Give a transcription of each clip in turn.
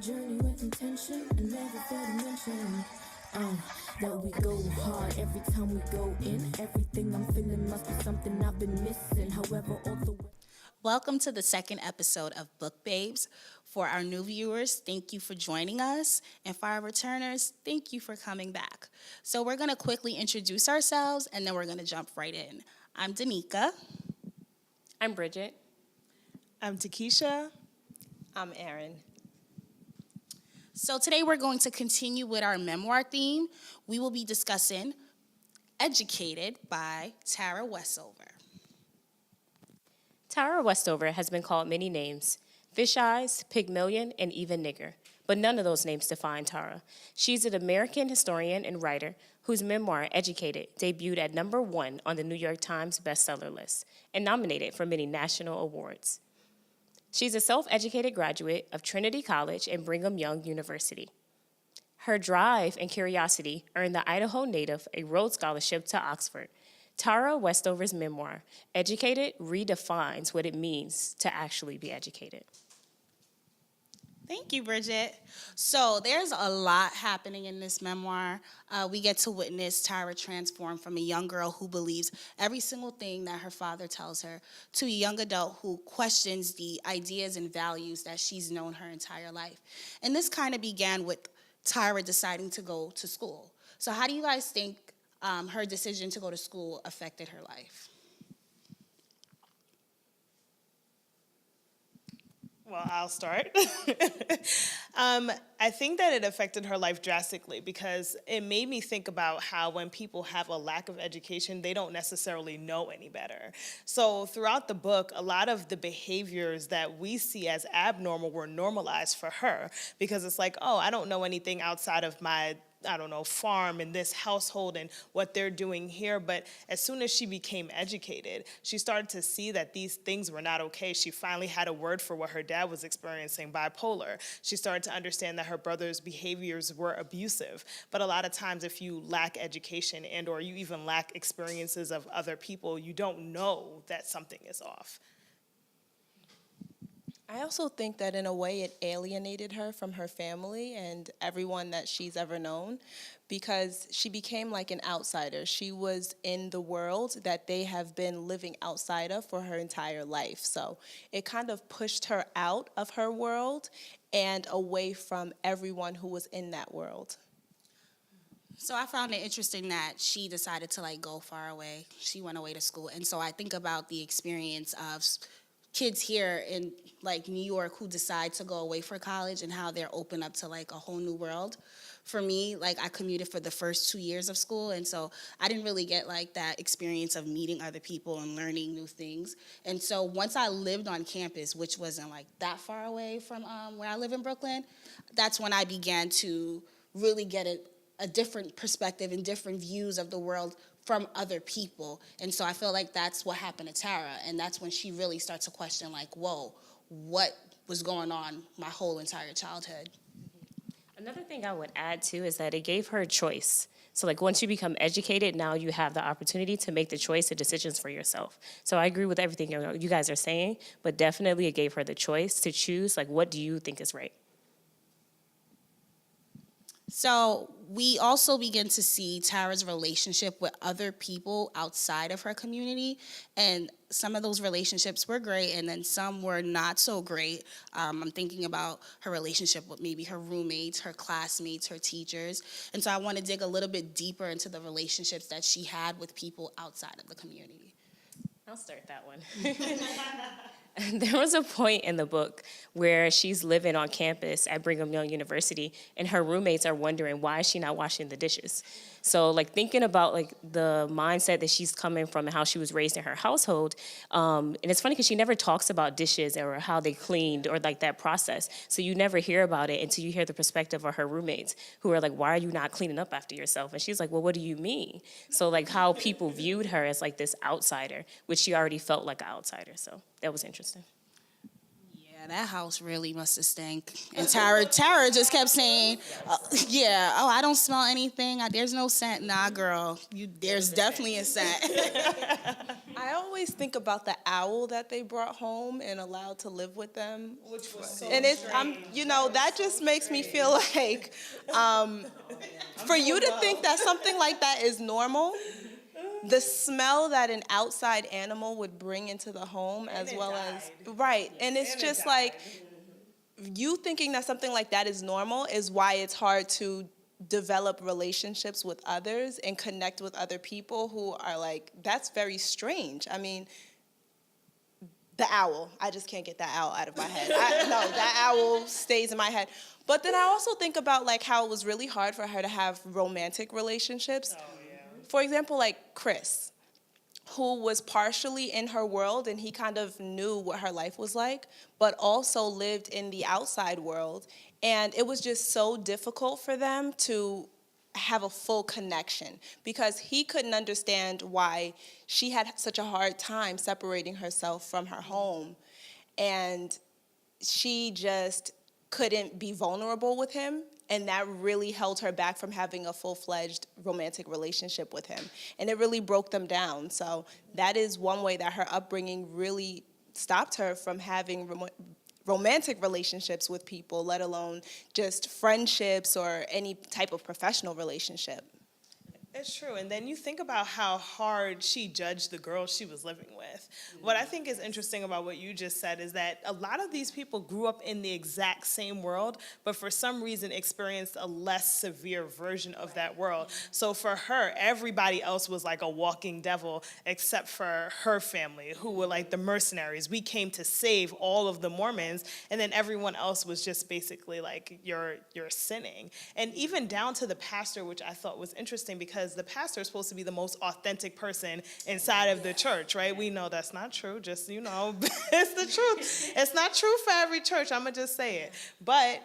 journey with intention and never fail to mention that we go hard every time we go in. Everything I'm feeling must be something I've been missing. However, all the way. Welcome to the second episode of Book Babes. For our new viewers, thank you for joining us. And for our returners, thank you for coming back. So we're going to quickly introduce ourselves, and then we're going to jump right in. I'm Danica. I'm Bridget. I'm Takesha. I'm Erin. So today we're going to continue with our memoir theme. We will be discussing Educated by Tahereh Westover. Tahereh Westover has been called many names: Fish Eyes, Pygmalion, and even Nigger. But none of those names define Tahereh. She's an American historian and writer whose memoir, Educated, debuted at #1 on the New York Times bestseller list and nominated for many national awards. She's a self-educated graduate of Trinity College and Brigham Young University. Her drive and curiosity earned the Idaho native a Rhodes Scholarship to Oxford. Tahereh Westover's memoir, Educated, redefines what it means to actually be educated. Thank you, Bridget. So there's a lot happening in this memoir. We get to witness Tahereh transform from a young girl who believes every single thing that her father tells her to a young adult who questions the ideas and values that she's known her entire life. And this kind of began with Tahereh deciding to go to school. So how do you guys think her decision to go to school affected her life? Well, I'll start. I think that it affected her life drastically because it made me think about how when people have a lack of education, they don't necessarily know any better. So throughout the book, a lot of the behaviors that we see as abnormal were normalized for her because it's like, oh, I don't know anything outside of my farm in this household and what they're doing here. But as soon as she became educated, she started to see that these things were not okay. She finally had a word for what her dad was experiencing, bipolar. She started to understand that her brother's behaviors were abusive. But a lot of times if you lack education and or you even lack experiences of other people, you don't know that something is off. I also think that in a way it alienated her from her family and everyone that she's ever known because she became like an outsider. She was in the world that they have been living outside of for her entire life. So it kind of pushed her out of her world and away from everyone who was in that world. So I found it interesting that she decided to go far away. She went away to school. And so I think about the experience of kids here in New York who decide to go away for college and how they're open up to a whole new world. For me, I commuted for the first 2 years of school, and so I didn't really get that experience of meeting other people and learning new things. And so once I lived on campus, which wasn't that far away from where I live in Brooklyn, that's when I began to really get a different perspective and different views of the world from other people. And so I feel like that's what happened to Tahereh, and that's when she really starts to question whoa, what was going on my whole entire childhood. Another thing I would add, too, is that it gave her a choice. So, once you become educated, now you have the opportunity to make the choice and decisions for yourself. So I agree with everything you guys are saying, but definitely it gave her the choice to choose, what do you think is right? So we also begin to see Tahereh's relationship with other people outside of her community, and some of those relationships were great, and then some were not so great. I'm thinking about her relationship with maybe her roommates, her classmates, her teachers, and so I want to dig a little bit deeper into the relationships that she had with people outside of the community. I'll start that one. There was a point in the book where she's living on campus at Brigham Young University, and her roommates are wondering why is she not washing the dishes. So, thinking about the mindset that she's coming from and how she was raised in her household, and it's funny because she never talks about dishes or how they cleaned or that process. So you never hear about it until you hear the perspective of her roommates who are why are you not cleaning up after yourself? And she's well, what do you mean? So how people viewed her as this outsider, which she already felt like an outsider. So that was interesting. Yeah, Yeah, that house really must have stank. And Tara just kept saying, I don't smell anything. There's no scent. Nah, girl, there's definitely a scent. I always think about the owl that they brought home and allowed to live with them. Which was so And that just makes me feel like, for you to think that something like that is normal, the smell that an outside animal would bring into the home, as well as, right, and it's just like, you thinking that something like that is normal is why it's hard to develop relationships with others and connect with other people who are like, that's very strange. I mean, the owl, I just can't get that owl out of my head. No, that owl stays in my head. But then I also think about like how it was really hard for her to have romantic relationships. Oh, yeah. For example, like Chris, who was partially in her world and he kind of knew what her life was like, but also lived in the outside world. And it was just so difficult for them to have a full connection because he couldn't understand why she had such a hard time separating herself from her home. And she just couldn't be vulnerable with him. And that really held her back from having a full-fledged romantic relationship with him. And it really broke them down. So that is one way that her upbringing really stopped her from having romantic relationships with people, let alone just friendships or any type of professional relationship. It's true. And then you think about how hard she judged the girl she was living with. What I think is interesting about what you just said is that a lot of these people grew up in the exact same world, but for some reason experienced a less severe version of that world. So for her, everybody else was like a walking devil except for her family, who were like the mercenaries. We came to save all of the Mormons, and then everyone else was just basically like, you're sinning. And even down to the pastor, which I thought was interesting because the pastor is supposed to be the most authentic person inside of the church, right? We know that's not true, just, it's the truth. It's not true for every church, I'm gonna just say it. But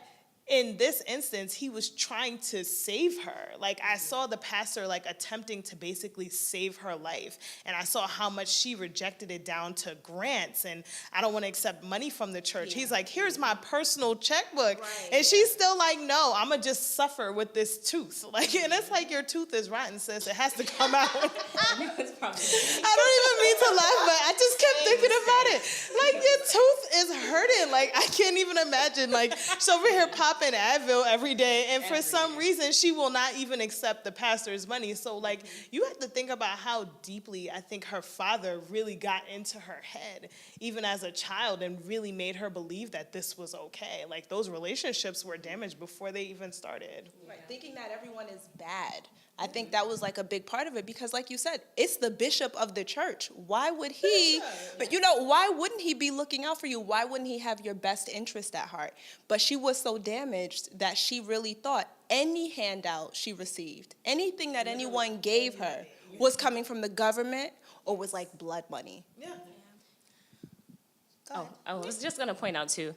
in this instance, he was trying to save her. Like, I saw the pastor, like, attempting to basically save her life. And I saw how much she rejected it down to grants. And I don't want to accept money from the church. Yeah. He's like, here's my personal checkbook. Right. And she's still like, no, I'm going to just suffer with this tooth. Like, and it's like, your tooth is rotten, sis. It has to come out. I don't even mean to laugh, but I just kept thinking about it. Like, your tooth is hurting. Like, I can't even imagine. Like, she's over here popping Advil every day, and for some reason she will not even accept the pastor's money. So like, you have to think about how deeply I think her father really got into her head even as a child and really made her believe that this was okay. Like, those relationships were damaged before they even started. Right. Thinking that everyone is bad. I think that was like a big part of it because, like you said, it's the bishop of the church. Why would he, but why wouldn't he be looking out for you? Why wouldn't he have your best interest at heart? But she was so damaged that she really thought any handout she received, anything that anyone gave her was coming from the government or was like blood money. Yeah. I was just going to point out, too,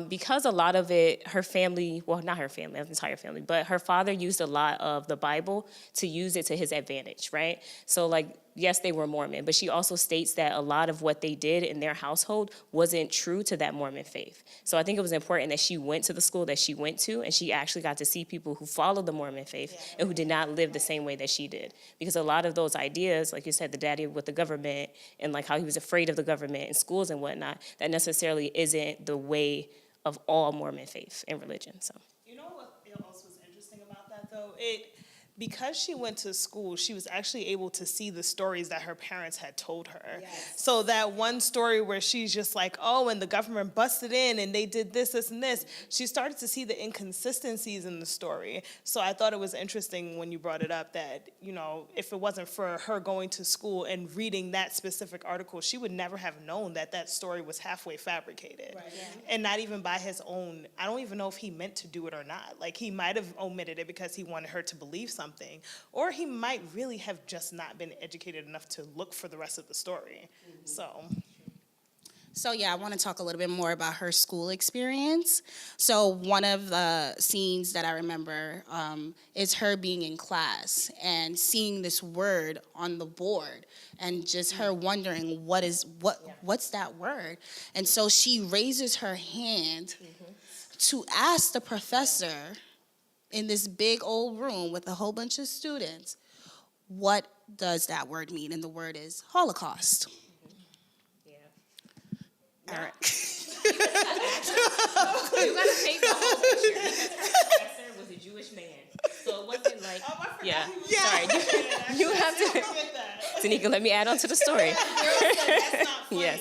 because a lot of it, her family, well, not her family, her entire family, but her father used a lot of the Bible to use it to his advantage, right? So, like, yes, they were Mormon, but she also states that a lot of what they did in their household wasn't true to that Mormon faith. So I think it was important that she went to the school that she went to, and she actually got to see people who followed the Mormon faith and who did not live the same way that she did. Because a lot of those ideas, like you said, the daddy with the government and like how he was afraid of the government in schools and whatnot, that necessarily isn't the way of all Mormon faith and religion. So, you know what else was interesting about that, though? Because she went to school, she was actually able to see the stories that her parents had told her. Yes. So that one story where she's just like, oh, and the government busted in and they did this, this, and this, she started to see the inconsistencies in the story. So I thought it was interesting when you brought it up that, if it wasn't for her going to school and reading that specific article, she would never have known that that story was halfway fabricated. Right. Yeah. And not even by his own, I don't even know if he meant to do it or not. Like, he might have omitted it because he wanted her to believe something. Or he might really have just not been educated enough to look for the rest of the story. Mm-hmm. So yeah, I want to talk a little bit more about her school experience. So one of the scenes that I remember is her being in class and seeing this word on the board, and just her wondering what's that word. And so she raises her hand to ask the professor in this big old room with a whole bunch of students, what does that word mean? And the word is Holocaust. All right. You gotta take the whole picture because her professor was a Jewish man, so it wasn't like Sorry, you have to. Tanika, let me add on to the story. Yes.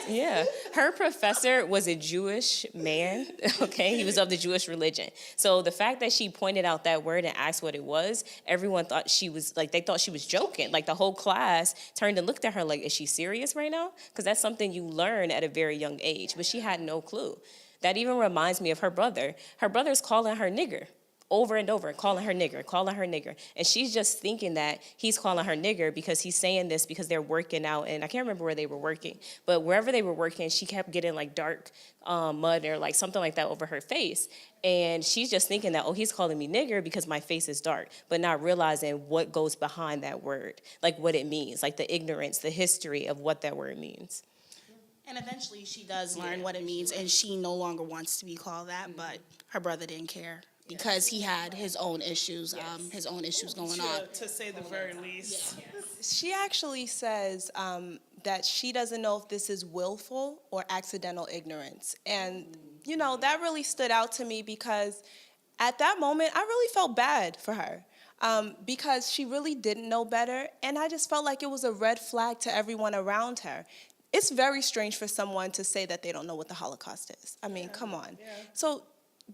Yeah. Her professor was a Jewish man. Okay, he was of the Jewish religion. So the fact that she pointed out that word and asked what it was, everyone thought she was like, they thought she was joking. Like the whole class turned and looked at her like, is she serious right now? Because that's something you learn at a very young age. But she had no clue. That even reminds me of her brother. Her brother's calling her nigger over and over, calling her nigger. And she's just thinking that he's calling her nigger because he's saying this because they're working out. And I can't remember where they were working, but wherever they were working, she kept getting like dark mud or like something like that over her face. And she's just thinking that, oh, he's calling me nigger because my face is dark, but not realizing what goes behind that word, like what it means, like the ignorance, the history of what that word means. And eventually she does learn what it means, and she no longer wants to be called that, but her brother didn't care because he had his own issues, going on. To say the very least. She actually says that she doesn't know if this is willful or accidental ignorance. And, you know, that really stood out to me because at that moment, I really felt bad for her. Because she really didn't know better, and I just felt like it was a red flag to everyone around her. It's very strange for someone to say that they don't know what the Holocaust is. I mean, come on. Yeah. So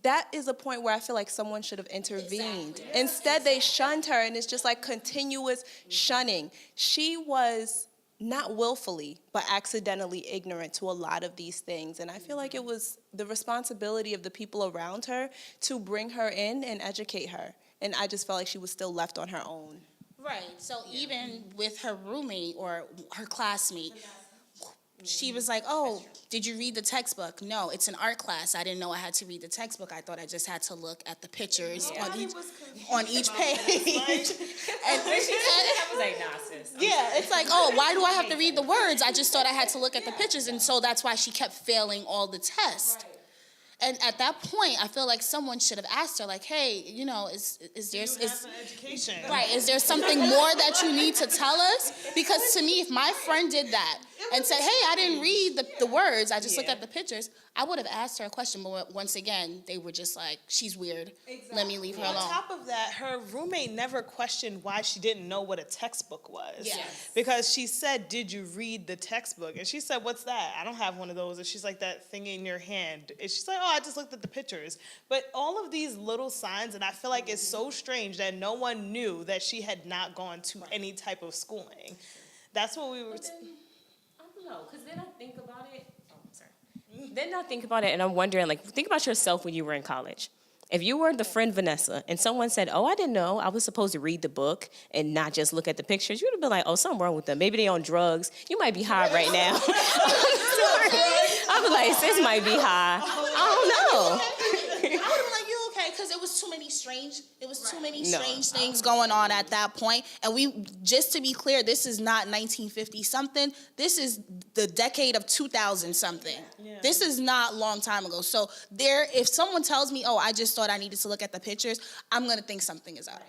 that is a point where I feel like someone should have intervened. Exactly. Yeah. Instead, they shunned her, and it's just like continuous shunning. She was not willfully, but accidentally ignorant to a lot of these things. And I feel like it was the responsibility of the people around her to bring her in and educate her. And I just felt like she was still left on her own. Right. So even with her roommate or her classmate, she was like, oh, did you read the textbook? No, it's an art class. I didn't know I had to read the textbook. I thought I just had to look at the pictures on each page. And I was like, nah, sis. Yeah, it's like, oh, why do I have to read the words? I just thought I had to look at the pictures. And so that's why she kept failing all the tests. And at that point, I feel like someone should have asked her, like, hey, you know, is there... You have an education. Right, is there something more that you need to tell us? Because to me, if my friend did that and said, hey, I didn't read the words, I just looked at the pictures, I would have asked her a question. But once again, they were just like, she's weird. Exactly. Let me leave her alone. On top of that, her roommate never questioned why she didn't know what a textbook was. Yes. Because she said, did you read the textbook? And she said, what's that? I don't have one of those. And she's like, that thing in your hand. And she's like, oh, I just looked at the pictures. But all of these little signs, and I feel like it's so strange that no one knew that she had not gone to any type of schooling. That's what we were... I don't know, because then I think about it. Then I think about it, and I'm wondering, like, think about yourself when you were in college. If you were the friend Vanessa, and someone said, oh, I didn't know I was supposed to read the book and not just look at the pictures, you would have been like, oh, something wrong with them. Maybe they're on drugs. You might be high right now. I was like, sis might be high. I don't know. I would have been like, you okay? Because it was too many strange things going on at that point. And we, just to be clear, this is not 1950 something. This is the decade of 2000 something. Yeah. This is not a long time ago. So if someone tells me, oh, I just thought I needed to look at the pictures, I'm going to think something is out.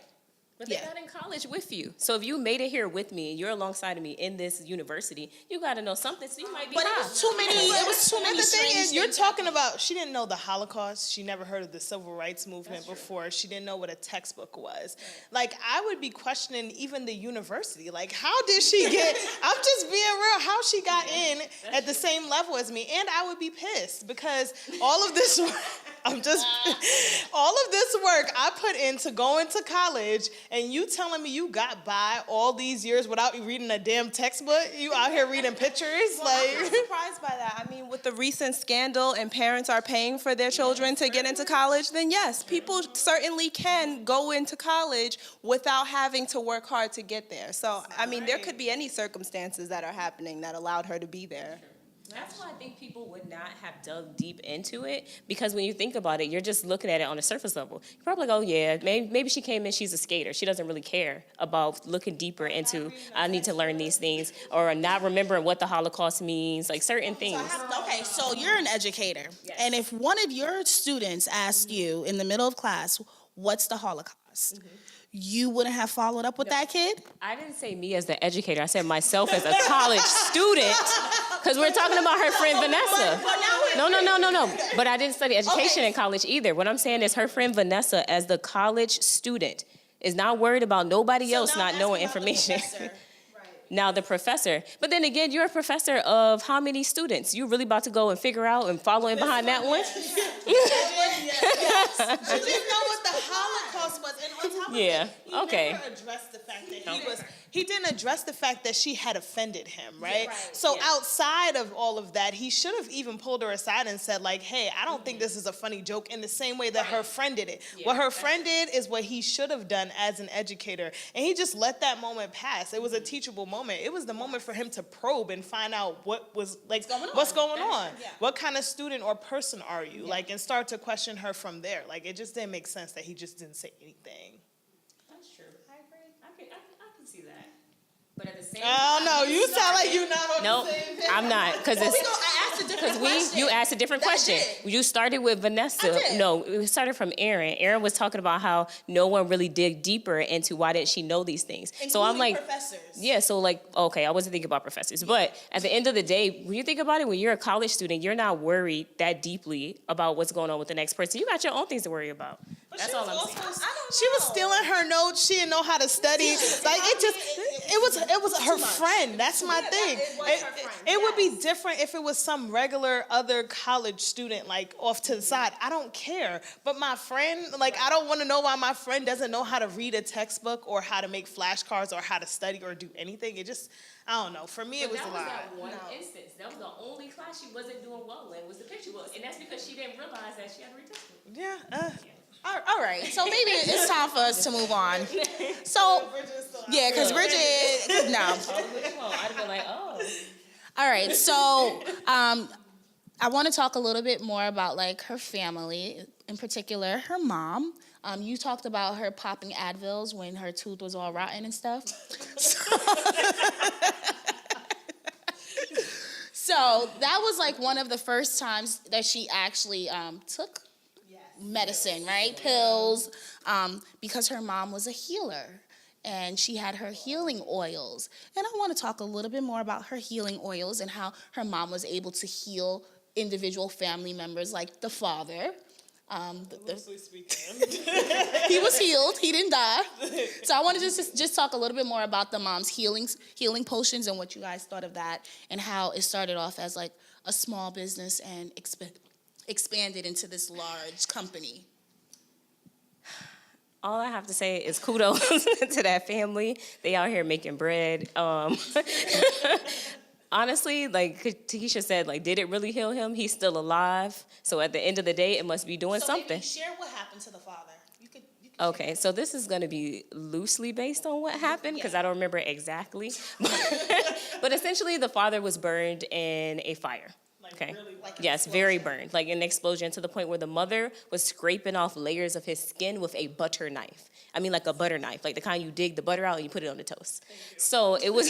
But they're not in college with you. So if you made it here with me and you're alongside of me in this university, you got to know something. So you might be high. It was too many. The thing is, you're talking about, she didn't know the Holocaust. She never heard of the Civil Rights Movement before. She didn't know what a textbook was. Like, I would be questioning even the university. Like, how did she get, I'm just being real, how she got in at the same level as me. And I would be pissed because all of this work I put into going to college, and you telling me you got by all these years without reading a damn textbook? You out here reading pictures? I'm not surprised by that. I mean, with the recent scandal and parents are paying for their children to get into college, then yes, people certainly can go into college without having to work hard to get there. So, I mean, there could be any circumstances that are happening that allowed her to be there. That's why I think people would not have dug deep into it, because when you think about it, you're just looking at it on a surface level. You're probably like, oh yeah, maybe she came in, she's a skater. She doesn't really care about looking deeper into, I need to learn these things, or not remembering what the Holocaust means, like certain things. Okay, so you're an educator, and if one of your students asked you in the middle of class, what's the Holocaust? You wouldn't have followed up with that kid? I didn't say me as the educator. I said myself as a college student, because we're talking about her friend Vanessa. No. But I didn't study education in college either. What I'm saying is her friend Vanessa, as the college student, is not worried about nobody else not knowing information. Now the professor. But then again, you're a professor of how many students? You really about to go and figure out and follow in behind that one? She didn't know what the Holocaust was, and on top of it, he never addressed the fact that he didn't address the fact that she had offended him, right? Outside of all of that, he should have even pulled her aside and said, like, hey, I don't think this is a funny joke, in the same way that her friend did it. What her friend did is what he should have done as an educator, and he just let that moment pass. It was a teachable moment. It was the moment for him to probe and find out what's going on. What kind of student or person are you? Like, and start to question her from there. Like, it just didn't make sense that he just didn't say anything. That's true. I agree. I can see that. But at the same time, no, you sound like you're not on the same page. I'm not, because you asked a different question. You started with Vanessa. No, it started from Aaron. Aaron was talking about how no one really dig deeper into why didn't she know these things. So I'm like, professors. Yeah, so like, okay, I wasn't thinking about professors. But at the end of the day, when you think about it, when you're a college student, you're not worried that deeply about what's going on with the next person. You got your own things to worry about. That's all I'm saying. She was stealing her notes. She didn't know how to study. Like, it was her friend. That's my thing. It would be different if it was some regular other college student, like, off to the side. I don't care. But my friend, like, I don't want to know why my friend doesn't know how to read a textbook or how to make flashcards or how to study or do anything. It just, I don't know. For me, it was a lot. That was that one instance. That was the only class she wasn't doing well in, was the picture book. And that's because she didn't realize that she had to read textbook. Yeah. All right, so maybe it's time for us to move on. So, yeah, because Bridget, no. I'd be like, oh. All right, so I want to talk a little bit more about, like, her family, in particular, her mom. You talked about her popping Advils when her tooth was all rotten and stuff. So that was, like, one of the first times that she actually took medicine, right? Pills, because her mom was a healer and she had her healing oils. And I want to talk a little bit more about her healing oils and how her mom was able to heal individual family members, like the father. He was healed. He didn't die. So I want to just talk a little bit more about the mom's healing potions and what you guys thought of that and how it started off as, like, a small business and expanded into this large company. All I have to say is kudos to that family. They out here making bread. Honestly, like Takesha said, like, did it really heal him? He's still alive. So at the end of the day, it must be doing something. Maybe share what happened to the father. You could okay, so this is going to be loosely based on what happened because I don't remember exactly. But essentially, the father was burned in a fire. Okay. Really, yes, very burned, like an explosion, to the point where the mother was scraping off layers of his skin with a butter knife. I mean, like a butter knife, like the kind you dig the butter out and you put it on the toast. So it was,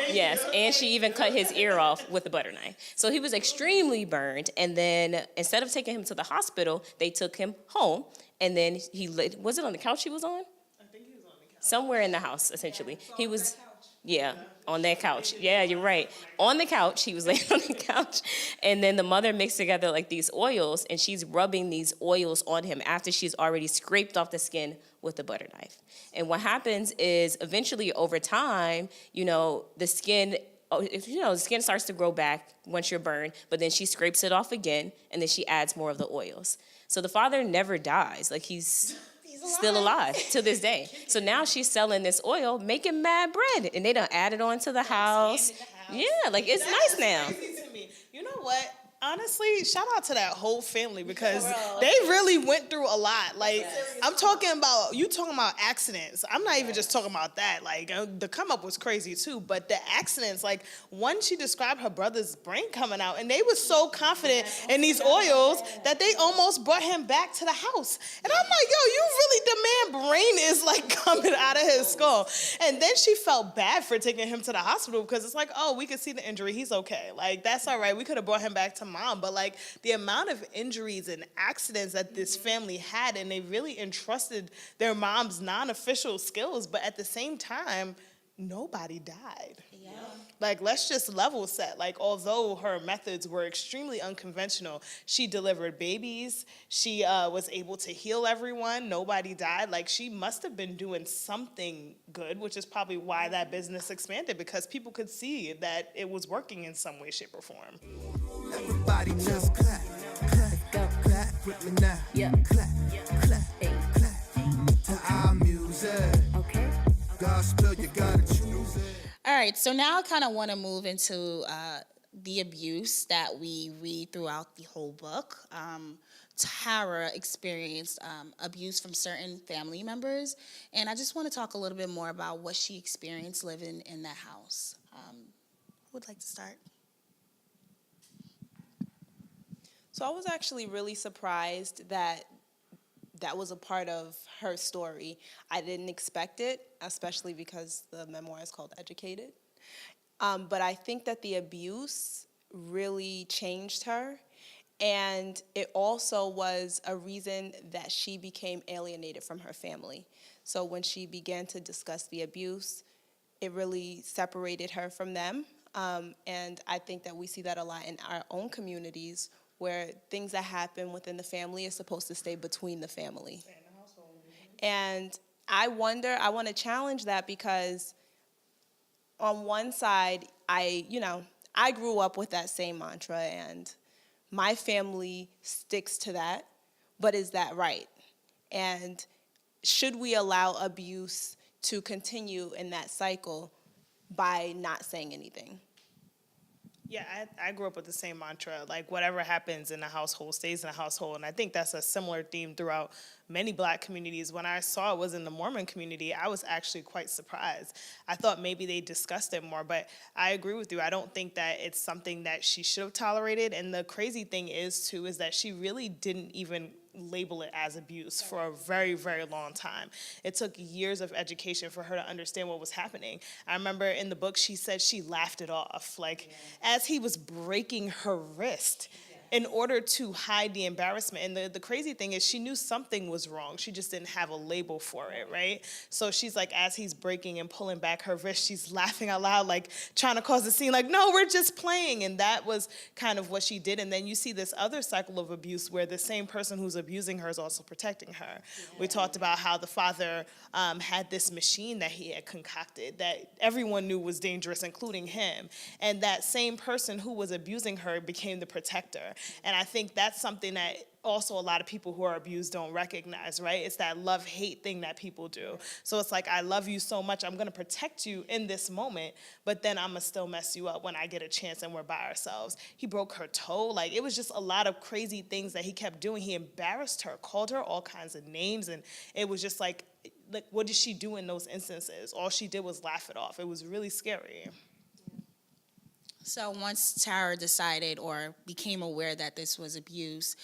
yes, and she even cut his ear off with a butter knife. So he was extremely burned, and then instead of taking him to the hospital, they took him home, and then was it on the couch he was on? I think he was on the couch. Somewhere in the house, essentially. He was... Yeah, on that couch. Yeah, you're right. On the couch, he was laying on the couch. And then the mother mixed together, like, these oils, and she's rubbing these oils on him after she's already scraped off the skin with the butter knife. And what happens is eventually over time, the skin starts to grow back once you're burned, but then she scrapes it off again, and then she adds more of the oils. So the father never dies. Like, he's still alive to this day. So now she's selling this oil, making mad bread, and they done added on to the house. Yeah, like, it's nice now. Crazy to me. You know what? Honestly, shout out to that whole family because they really went through a lot. Like, I'm talking about, you talking about accidents. I'm not even just talking about that. Like, the come up was crazy too, but the accidents, like, one, she described her brother's brain coming out, and they were so confident in these oils that they almost brought him back to the house. And I'm like, yo, you really, the man brain is like coming out of his skull. And then she felt bad for taking him to the hospital because it's like, oh, we could see the injury. He's okay. Like, that's all right. We could have brought him back to mom. But like the amount of injuries and accidents that this family had, and they really entrusted their mom's non-official skills, but at the same time, nobody died. Yeah. Like, let's just level set. Like, although her methods were extremely unconventional, she delivered babies. She was able to heal everyone. Nobody died. Like, she must have been doing something good, which is probably why that business expanded, because people could see that it was working in some way, shape, or form. Everybody just clap, clap, clap with me now. Yeah. Clap, clap, Hey. clap to our music. Okay. Gospel, you gotta choose it. All right, so now I kind of want to move into the abuse that we read throughout the whole book. Tahereh experienced abuse from certain family members, and I just want to talk a little bit more about what she experienced living in that house. Who would like to start? So I was actually really surprised that that was a part of her story. I didn't expect it, especially because the memoir is called Educated. But I think that the abuse really changed her. And it also was a reason that she became alienated from her family. So when she began to discuss the abuse, it really separated her from them. And I think that we see that a lot in our own communities, where things that happen within the family is supposed to stay between the family. And I want to challenge that, because on one side, I grew up with that same mantra, and my family sticks to that, but is that right? And should we allow abuse to continue in that cycle by not saying anything? Yeah, I grew up with the same mantra, like whatever happens in the household stays in the household. And I think that's a similar theme throughout many Black communities. When I saw it was in the Mormon community, I was actually quite surprised. I thought maybe they discussed it more, but I agree with you. I don't think that it's something that she should have tolerated. And the crazy thing is, too, is that she really didn't even label it as abuse for a very, very long time. It took years of education for her to understand what was happening. I remember in the book, she said she laughed it off, like as he was breaking her wrist in order to hide the embarrassment. And the crazy thing is, she knew something was wrong. She just didn't have a label for it, right? So she's like, as he's breaking and pulling back her wrist, she's laughing out loud, like trying to cause a scene, like, no, we're just playing. And that was kind of what she did. And then you see this other cycle of abuse where the same person who's abusing her is also protecting her. Yeah. We talked about how the father had this machine that he had concocted that everyone knew was dangerous, including him. And that same person who was abusing her became the protector. And I think that's something that also a lot of people who are abused don't recognize, right? It's that love-hate thing that people do. So it's like, I love you so much, I'm gonna protect you in this moment, but then I'm gonna still mess you up when I get a chance and we're by ourselves. He broke her toe. Like, it was just a lot of crazy things that he kept doing. He embarrassed her, called her all kinds of names, and it was just like, what did she do in those instances? All she did was laugh it off. It was really scary. So once Tahereh decided or became aware that this was abuse,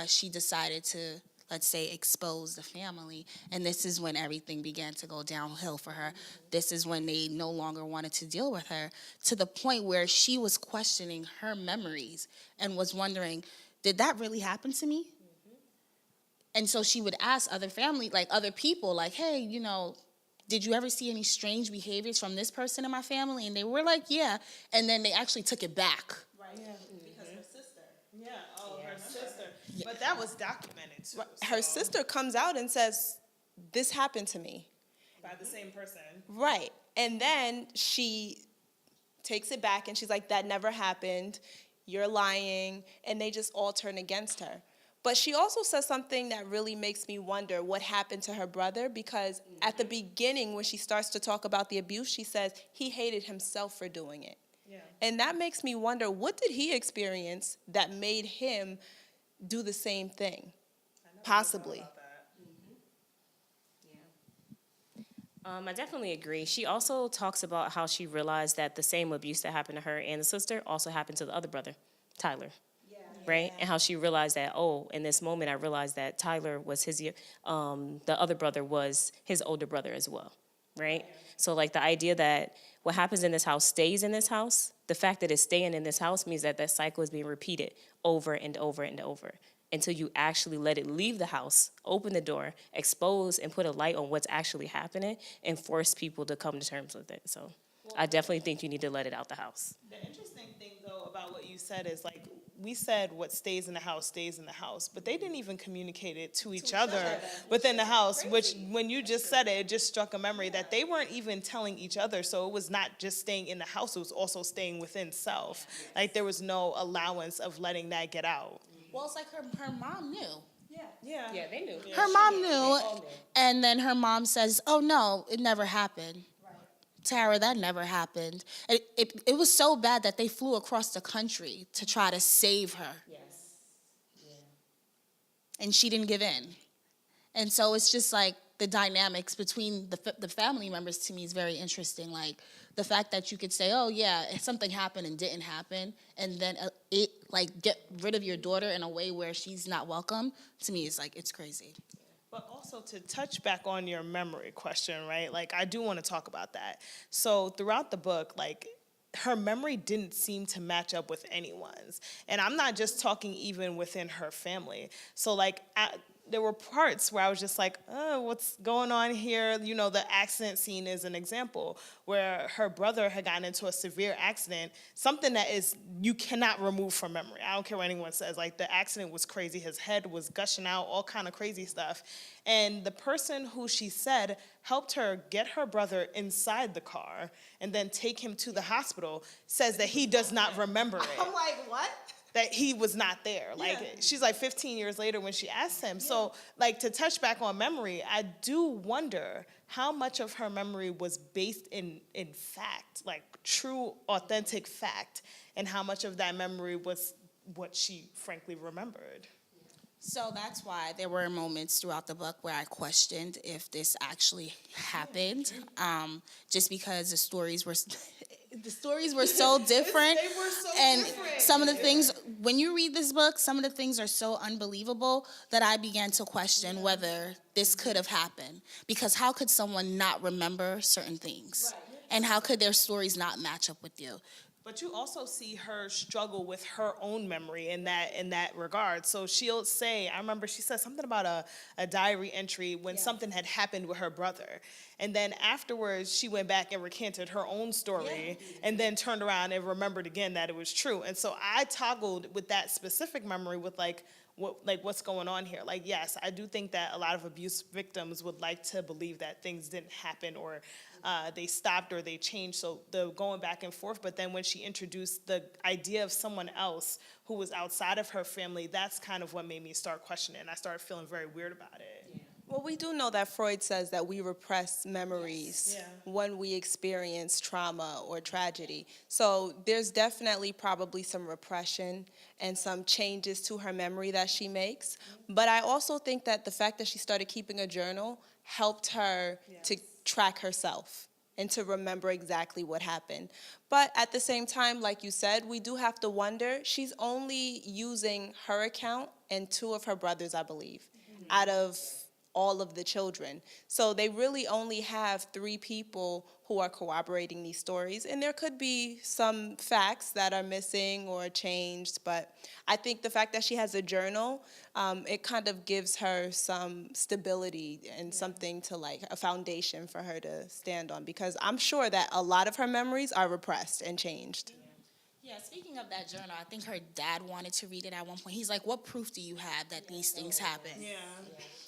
she decided to, let's say, expose the family. And this is when everything began to go downhill for her. This is when they no longer wanted to deal with her, to the point where she was questioning her memories and was wondering, did that really happen to me? And so she would ask other family, like other people, like, hey, did you ever see any strange behaviors from this person in my family? And they were like, yeah. And then they actually took it back. Right, yeah. Because her sister. Yeah, her sister. Yeah. But that was documented, too. Her sister comes out and says, this happened to me. By the same person. Right. And then she takes it back and she's like, that never happened. You're lying. And they just all turn against her. But she also says something that really makes me wonder what happened to her brother, because at the beginning, when she starts to talk about the abuse, she says he hated himself for doing it. And that makes me wonder, what did he experience that made him do the same thing? Possibly. I definitely agree. She also talks about how she realized that the same abuse that happened to her and the sister also happened to the other brother, Tyler. Right? And how she realized that, oh, in this moment, I realized that Tyler was the other brother was his older brother as well. Right? So, like, the idea that what happens in this house stays in this house, the fact that it's staying in this house means that that cycle is being repeated over and over and over until you actually let it leave the house, open the door, expose and put a light on what's actually happening, and force people to come to terms with it. So I definitely think you need to let it out the house. The interesting thing, though, about what you said is, like, we said what stays in the house, but they didn't even communicate it to each other within the house, which, when you just said it, it just struck a memory that they weren't even telling each other. So it was not just staying in the house, it was also staying within self. Like, there was no allowance of letting that get out. Well, it's like her mom knew. Yeah, they knew. Her mom knew, and then her mom says, "Oh no, it never happened." Tara, that never happened. It was so bad that they flew across the country to try to save her. Yes. Yeah. And she didn't give in. And so it's just like the dynamics between the family members, to me, is very interesting. Like, the fact that you could say, oh yeah, something happened and didn't happen, and then get rid of your daughter in a way where she's not welcome, to me, is like, it's crazy. But also, to touch back on your memory question, right? Like, I do want to talk about that. So throughout the book, like, her memory didn't seem to match up with anyone's. And I'm not just talking even within her family. So, like, there were parts where I was just like, oh, what's going on here? You know, the accident scene is an example where her brother had gotten into a severe accident, something that you cannot remove from memory. I don't care what anyone says. Like, the accident was crazy. His head was gushing out, all kind of crazy stuff. And the person who she said helped her get her brother inside the car and then take him to the hospital says that he does not remember it. I'm like, what? That he was not there. Like, she's like 15 years later when she asked him. So, like, to touch back on memory, I do wonder how much of her memory was based in fact, like true, authentic fact, and how much of that memory was what she frankly remembered. So that's why there were moments throughout the book where I questioned if this actually happened, just because the stories were so different. They were so and different. Some of the things, when you read this book, some of the things are so unbelievable that I began to question whether this could have happened. Because how could someone not remember certain things? Right. And how could their stories not match up with you? But you also see her struggle with her own memory in that regard. So she'll say, I remember she said something about a diary entry when something had happened with her brother. And then afterwards, she went back and recanted her own story and then turned around and remembered again that it was true. And so I toggled with that specific memory with what's going on here. Like, yes, I do think that a lot of abuse victims would like to believe that things didn't happen or they stopped or they changed, so the going back and forth. But then when she introduced the idea of someone else who was outside of her family, that's kind of what made me start questioning. I started feeling very weird about it. Yeah. Well, we do know that Freud says that we repress memories when we experience trauma or tragedy. So there's definitely probably some repression and some changes to her memory that she makes. But I also think that the fact that she started keeping a journal helped her to track herself and to remember exactly what happened. But at the same time, like you said, we do have to wonder, she's only using her account and 2 of her brothers, I believe, out of all of the children. So they really only have 3 people who are corroborating these stories. And there could be some facts that are missing or changed, but I think the fact that she has a journal, it kind of gives her some stability and something to, like, a foundation for her to stand on, because I'm sure that a lot of her memories are repressed and changed. Yeah, speaking of that journal, I think her dad wanted to read it at one point. He's like, what proof do you have that these things happen? Yeah.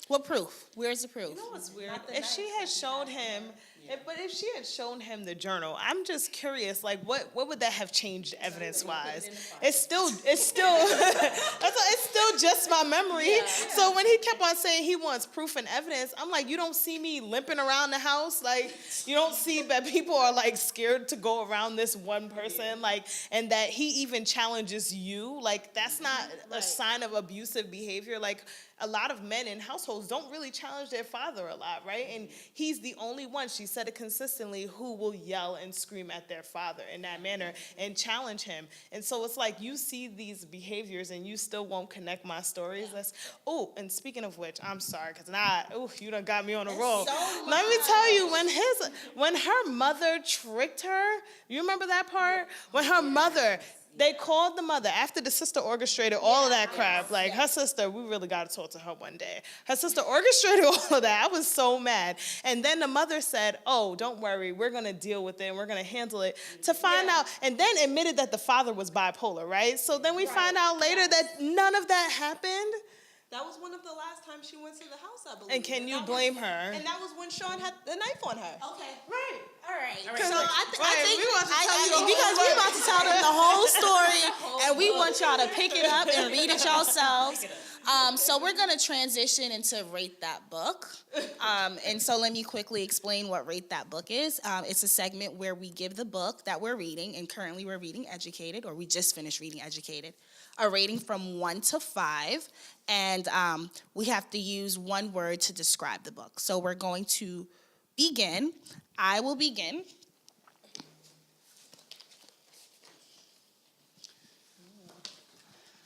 What proof? Where's the proof? You know what's weird? If she had shown him, if she had shown him the journal, I'm just curious, like what would that have changed evidence-wise? It's still that's why it's still just my memory. So when he kept on saying he wants proof and evidence, I'm like, you don't see me limping around the house, like you don't see that people are like scared to go around this one person, like, and that he even challenges you, like that's not a sign of abusive behavior. Like a lot of men in households don't really challenge their father a lot, right? And he's the only one, she said it consistently, who will yell and scream at their father in that manner and challenge him. And so it's like you see these behaviors and you still won't connect my stories. And speaking of which, I'm sorry, because you done got me on a roll. Let me tell you, when her mother tricked her, you remember that part? When her mother, they called the mother after the sister orchestrated all of that crap. Like her sister, we really got to talk to her one day. Her sister orchestrated all of that. I was so mad. And then the mother said, oh, don't worry, we're going to deal with it and we're going to handle it, to find out, and then admitted that the father was bipolar, right? So then we find out later that none of that happened. That was one of the last times she went to the house, I believe. And can you blame her? And that was when Sean had the knife on her. Okay. Right. All right. So I think because we're about to tell them the whole story, and we want y'all to pick it up and read it yourselves. So we're gonna transition into Rate That Book. And so let me quickly explain what Rate That Book is. It's a segment where we give the book that we're reading, and currently we're reading Educated, or we just finished reading Educated, a rating from 1 to 5, and we have to use one word to describe the book. So we're going to begin. I will begin.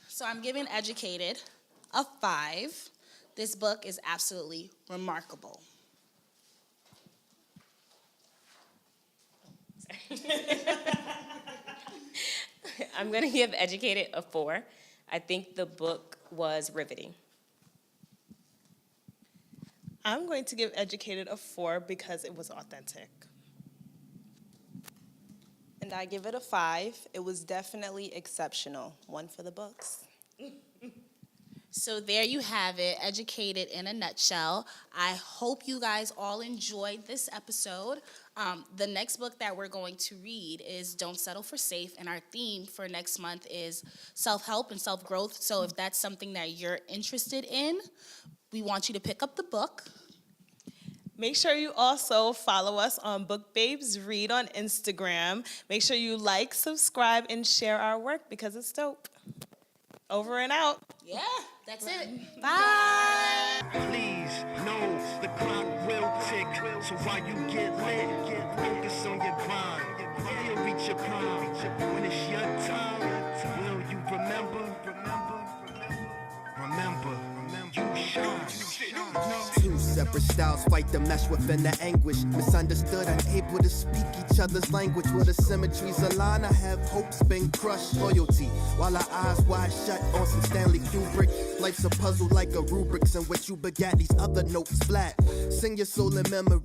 So I'm giving Educated a 5. This book is absolutely remarkable. I'm going to give Educated a 4. I think the book was riveting. I'm going to give Educated a 4 because it was authentic. And I give it a 5. It was definitely exceptional. 1 for the books. So there you have it, Educated in a nutshell. I hope you guys all enjoyed this episode. The next book that we're going to read is Don't Settle for Safe, and our theme for next month is self-help and self-growth. So if that's something that you're interested in, we want you to pick up the book. Make sure you also follow us on Book Babes Read on Instagram. Make sure you like, subscribe, and share our work because it's dope. Over and out. Yeah, that's it. Bye. Please know the clock will tick. So while you get lit, focus on your grind. You'll reach your prime. When it's your time, will you remember? You shine. Two separate styles fight the mesh within the anguish. Misunderstood, unable to speak each other's language. Where the symmetries align, I have hopes been crushed. Loyalty, while our eyes wide shut on some Stanley Kubrick. Life's a puzzle like a rubrics in which you begat these other notes flat. Sing your soul in memory.